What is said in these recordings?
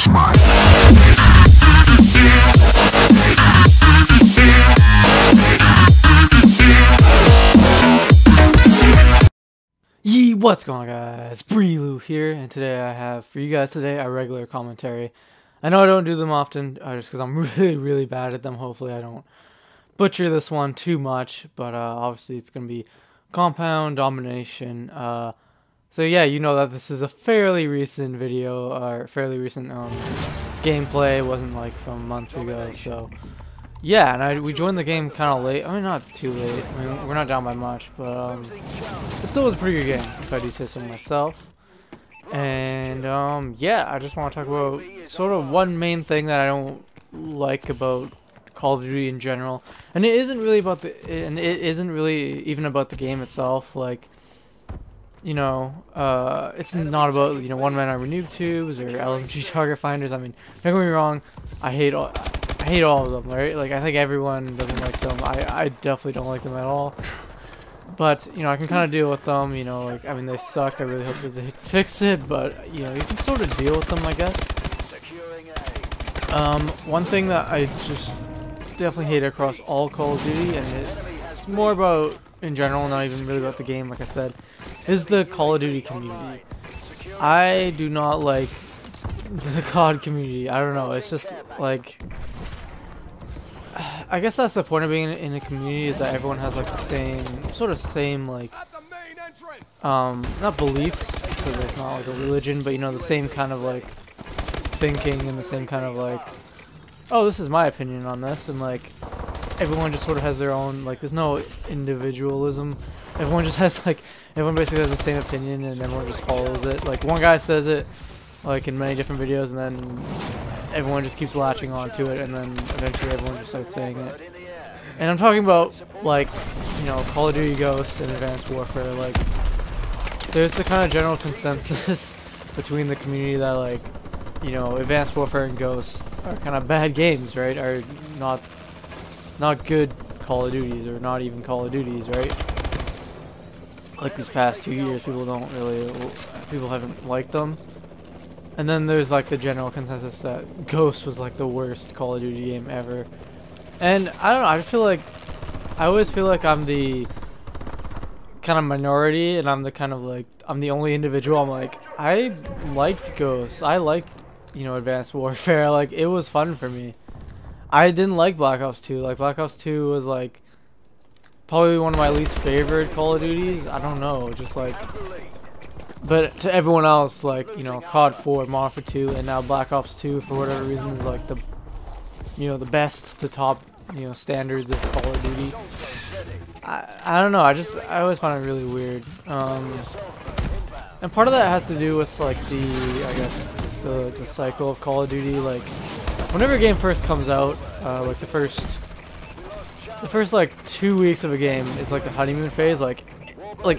Yee, what's going on, guys? Brilu here, and today I have for you guys today a regular commentary. I know I don't do them often, just because I'm really bad at them. Hopefully I don't butcher this one too much, but obviously it's going to be Compound Domination. So yeah, you know that this is a fairly recent video, or fairly recent gameplay. It wasn't like from months ago, so yeah, and we joined the game kind of late. I mean, not too late. I mean, we're not down by much, but it still was a pretty good game, if I do say so myself. And yeah, I just want to talk about sort of one main thing that I don't like about Call of Duty in general, and it isn't really about even about the game itself. Like, you know, it's not about, you know, one-man armor noob tubes or LMG target finders. I mean, don't get me wrong, I hate all of them, right? Like, I think everyone doesn't like them. I definitely don't like them at all. But, you know, I can kind of deal with them, you know, like, I mean, they suck. I really hope that they fix it, but, you know, you can sort of deal with them, I guess. One thing that I just definitely hate across all Call of Duty, and it's more about, in general, not even really about the game, like I said, is the Call of Duty community. I do not like the COD community. I don't know, it's just, like, I guess that's the point of being in a community, is that everyone has like the same like not beliefs, because it's not like a religion, but you know, the same kind of like thinking and the same kind of like, oh, this is my opinion on this, and like everyone just sort of has their own, like, there's no individualism. Everyone just has like, everyone basically has the same opinion and everyone just follows it. Like, one guy says it like in many different videos, and then everyone just keeps latching on to it, and then eventually everyone just starts saying it. And I'm talking about, like, you know, Call of Duty Ghosts and Advanced Warfare. Like, there's the kind of general consensus between the community that, like, you know, Advanced Warfare and Ghosts are kind of bad games, right? Are not good Call of Duties, or not even Call of Duties, right? Like, these past 2 years, people haven't liked them. And then there's like the general consensus that Ghost was like the worst Call of Duty game ever. And I don't know, I always feel like I'm the kind of minority, and I'm the only individual. I'm like, I liked Ghost. I liked, you know, Advanced Warfare. Like, it was fun for me. I didn't like Black Ops 2. Like, Black Ops 2 was like probably one of my least favorite Call of Duties. I don't know, just like, but to everyone else, like, you know, COD 4, Modern Warfare 2, and now Black Ops 2, for whatever reason, is like the, you know, the best, the top, you know, standards of Call of Duty. I don't know, I always find it really weird. And part of that has to do with like I guess the cycle of Call of Duty. Like, whenever a game first comes out, like the first like 2 weeks of a game is like the honeymoon phase. Like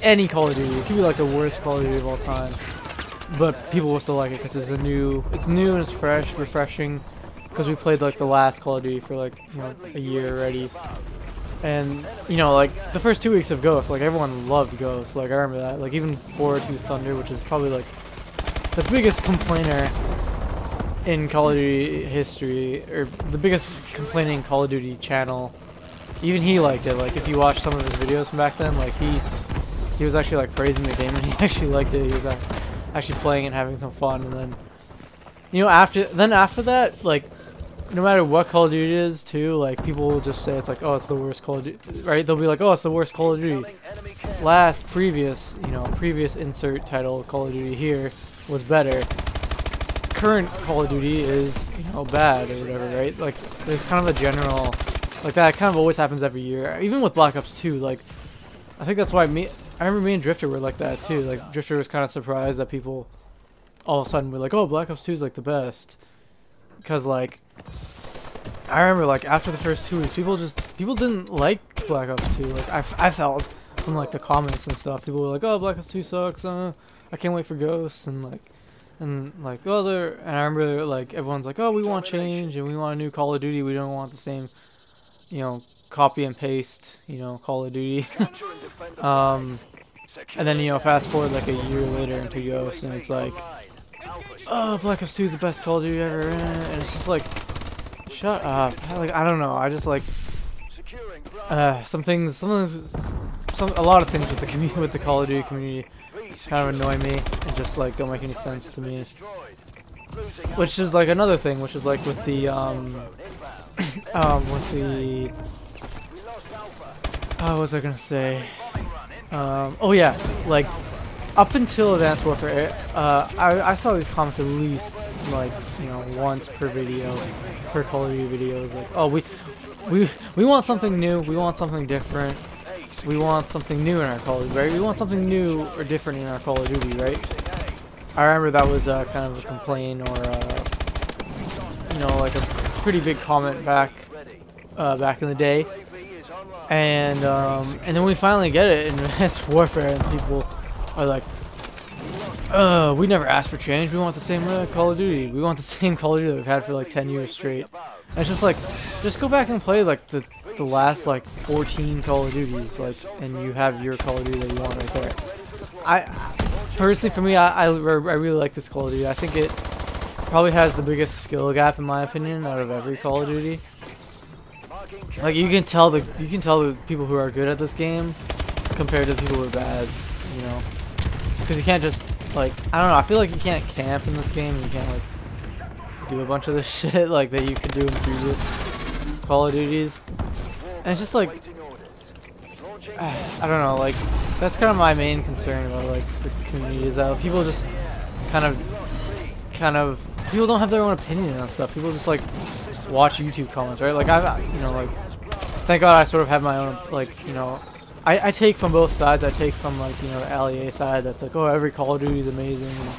any Call of Duty, it could be like the worst Call of Duty of all time, but people will still like it because it's new and it's fresh, refreshing, because we played like the last Call of Duty for like, you know, a year already. And, you know, like the first 2 weeks of Ghost, like everyone loved Ghost. Like, I remember that. Like, even 4-2 Thunder, which is probably like the biggest complainer in Call of Duty history, or the biggest complaining Call of Duty channel, even he liked it. Like, if you watch some of his videos from back then, like he was actually like praising the game, and he actually liked it. He was actually playing and having some fun. And then, you know, after that, like, no matter what Call of Duty is, too, like, people will just say it's like, oh, it's the worst Call of Duty, right? They'll be like, oh, it's the worst Call of Duty. Previous insert title Call of Duty here was better. Current Call of Duty is, you know, bad or whatever, right? Like, there's kind of a general, like, that kind of always happens every year. Even with Black Ops 2, like, I think that's why I remember me and Drifter were like that too. Like, Drifter was kind of surprised that people all of a sudden were like, oh, Black Ops 2 is like the best. Because, like, I remember, like, after the first 2 weeks, people didn't like Black Ops 2. Like, I felt from like the comments and stuff, people were like, oh, Black Ops 2 sucks, I can't wait for Ghosts, and like other, and I remember like everyone's like, oh, we want change and we want a new Call of Duty, we don't want the same, you know, copy and paste, you know, Call of Duty. And then, you know, fast forward like a year later into Ghosts, and it's like, oh, Black Ops 2 is the best Call of Duty ever, and it's just like, shut up. Like, I don't know. I just like a lot of things with the with the Call of Duty community kind of annoy me and just like don't make any sense to me. Which is like another thing, which is like with the what was I gonna say? Oh yeah, like up until Advanced Warfare, I saw these comments at least like, you know, once per video, per Call of Duty videos, like, oh, we want something new, we want something different, we want something new in our Call of Duty, right? We want something new or different in our Call of Duty, right? I remember that was kind of a complaint, or you know, like a pretty big comment back in the day, and then we finally get it in Advanced Warfare, and people are like, we never asked for change. We want the same Call of Duty. We want the same Call of Duty that we've had for like 10 years straight. And it's just like, just go back and play like the last like 14 Call of Duties, like, and you have your Call of Duty that you want right there. Personally, for me, I really like this Call of Duty. I think it probably has the biggest skill gap, in my opinion, out of every Call of Duty. Like, you can tell the people who are good at this game compared to the people who are bad, you know, because you can't just, like, I don't know, I feel like you can't camp in this game, and you can't like do a bunch of this shit like that you could do in previous Call of Duties, and it's just like, I don't know, like, that's kind of my main concern about like the community, is that people just kind of people don't have their own opinion on stuff. People just like watch YouTube comments, right? Like, you know, like, thank God I sort of have my own, like, you know, I take from both sides. I take from, like, you know, the LEA side that's like, oh, every Call of Duty is amazing and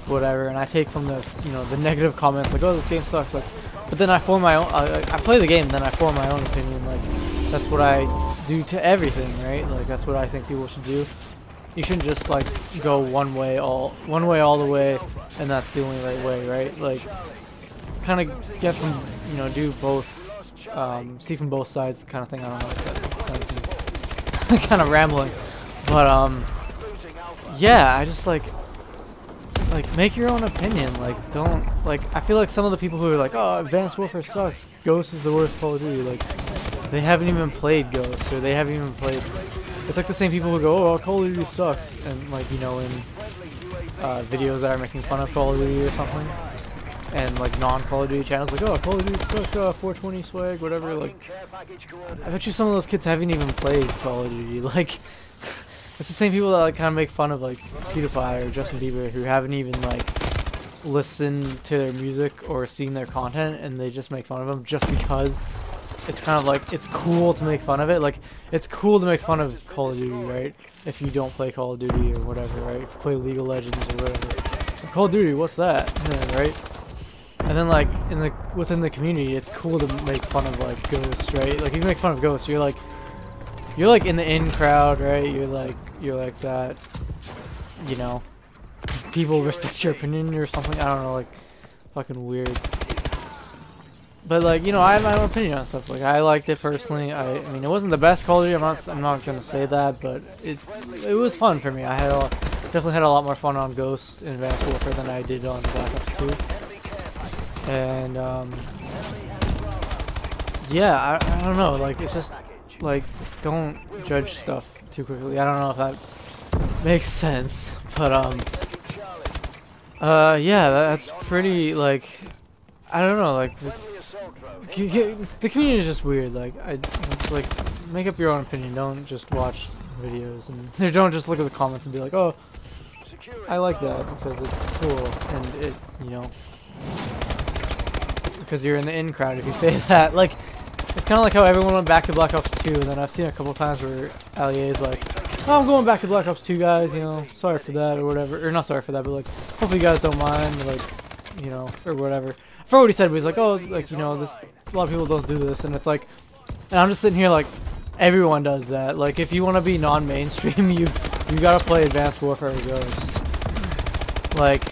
whatever, and I take from the, you know, the negative comments like, oh, this game sucks, like, but then I form my own, I play the game and then I form my own opinion. Like, that's what I do to everything, right? Like, that's what I think people should do. You shouldn't just like go one way all the way, and that's the only right way, right? Like, kind of get from, you know, do both, see from both sides kind of thing. I don't know if that makes sense. Kind of rambling, but yeah, I just like make your own opinion. Like, don't, like, I feel like some of the people who are like, oh, Advanced Warfare sucks, Ghost is the worst Call of Duty, like, they haven't even played Ghost, or they haven't even played. It's like the same people who go, oh, Call of Duty sucks, and like, you know, in videos that are making fun of Call of Duty or something, and like non-Call of Duty channels like, oh, Call of Duty sucks, 420 swag, whatever. Like, I bet you some of those kids haven't even played Call of Duty. Like, it's the same people that like kind of make fun of like PewDiePie or Justin Bieber, who haven't even like listened to their music or seen their content, and they just make fun of them just because it's kind of like, it's cool to make fun of it. Like, it's cool to make fun of Call of Duty, right? If you don't play Call of Duty or whatever, right? If you play League of Legends or whatever. Call of Duty, what's that? Yeah, right? And then like within the community, it's cool to make fun of like Ghosts, right? Like, you can make fun of Ghosts. You're like in the in crowd, right? You're like that, you know. People respect your opinion or something. I don't know, like, fucking weird. But like, you know, I have my own opinion on stuff. Like, I liked it personally. I mean, it wasn't the best Call of Duty. I'm not gonna say that, but it was fun for me. I had definitely had a lot more fun on Ghost in Advanced Warfare than I did on Black Ops 2. And yeah, I don't know. Like, it's just like, don't judge stuff too quickly. I don't know if that makes sense, but yeah, that's pretty, like, I don't know, like, the community is just weird. Like, it's like, make up your own opinion. Don't just watch videos, and don't just look at the comments and be like, oh, I like that because it's cool, and it, you know, because you're in the in crowd if you say that. Like, it's kind of like how everyone went back to Black Ops 2, and then I've seen a couple times where LEA is like, oh, I'm going back to Black Ops 2, guys, you know, sorry for that, or whatever, or not sorry for that, but like, hopefully you guys don't mind, like, you know, or whatever. I forgot what he said, but he's like, oh, like, you know, this, a lot of people don't do this, and it's like, and I'm just sitting here like, everyone does that. Like, if you want to be non-mainstream, you gotta play Advanced Warfare or Ghosts. Like,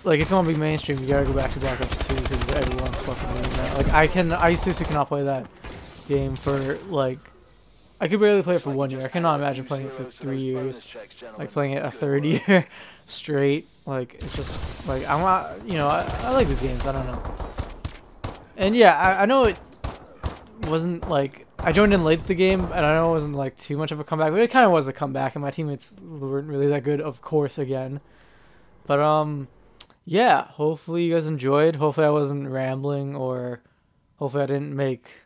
if you want to be mainstream, you gotta go back to Black Ops 2 because everyone's fucking doing that. Like, I seriously cannot play that game for like I could barely play it for 1 year. I cannot imagine playing it for 3 years. Like playing it a third year straight. Like it's just like I'm not, you know, I like these games. I don't know. And yeah, I know it wasn't like I joined in late the game, and I know it wasn't like too much of a comeback, but it kind of was a comeback, and my teammates weren't really that good, of course, again. But yeah. Hopefully you guys enjoyed. Hopefully I wasn't rambling, or hopefully I didn't make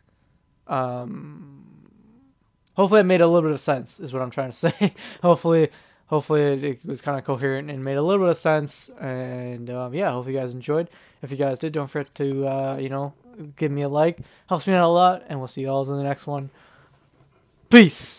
hopefully it made a little bit of sense, is what I'm trying to say. hopefully it was kind of coherent and made a little bit of sense. And yeah, hopefully you guys enjoyed. If you guys did, don't forget to you know, give me a like. Helps me out a lot, and we'll see you all in the next one. Peace.